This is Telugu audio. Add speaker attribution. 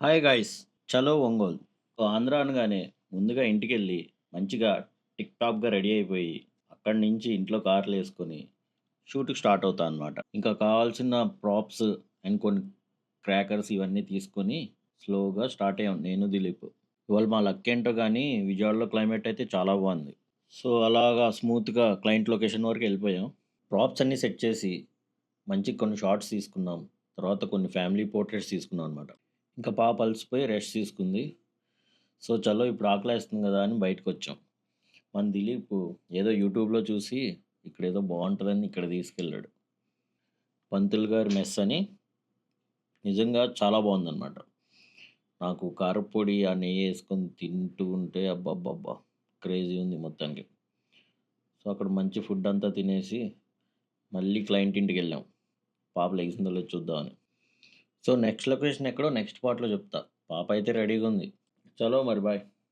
Speaker 1: హాయ్ గైస్ చలో ఒంగోల్. సో ఆంధ్ర అనగానే ముందుగా ఇంటికెళ్ళి మంచిగా టిక్ టాప్గా రెడీ అయిపోయి అక్కడి నుంచి ఇంట్లో కార్లు వేసుకొని షూట్కి స్టార్ట్ అవుతా అనమాట. ఇంకా కావాల్సిన ప్రాప్స్ అండ్ కొన్ని క్రాకర్స్ ఇవన్నీ తీసుకొని స్లోగా స్టార్ట్ అయ్యాం నేను దిలీప్. ఇవాళ మా లక్ ఏంటో కానీ విజయవాడలో క్లైమేట్ అయితే చాలా బాగుంది. సో అలాగా స్మూత్గా క్లయింట్ లొకేషన్ వరకు వెళ్ళిపోయాం. ప్రాప్స్ అన్నీ సెట్ చేసి మంచి కొన్ని షార్ట్స్ తీసుకున్నాం. తర్వాత కొన్ని ఫ్యామిలీ పోర్ట్రేట్స్ తీసుకున్నాం అనమాట. ఇంకా పాప అలసిపోయి రెస్ట్ తీసుకుంది. సో చలో ఇప్పుడు ఆకలేస్తుంది కదా అని బయటకొచ్చాం. మన దిలీప్ ఏదో యూట్యూబ్‌లో చూసి ఇక్కడేదో బావుంటదని ఇక్కడ తీసుకెళ్ళాడు. పంతులు గారి మెస్ అని. నిజంగా చాలా బావుందనమాట. నాకు కారప్పొడి, ఆ నెయ్యేసుకొని తింటూ ఉంటే అబ్బబ్బబ్బా! క్రేజీ ఉంది మొత్తానికి. సో అక్కడ మంచి ఫుడ్ అంతా తినేసి మళ్ళీ క్లయింట్ ఇంటికెళ్ళాం. పాప లెగిసిందో లేదో చూద్దామని. సో నెక్స్ట్ లొకేషన్ ఎక్కడో నెక్స్ట్ పార్ట్‌లో చెప్తా. పాప అయితే రెడీగా ఉంది. చలో మరి బాయ్.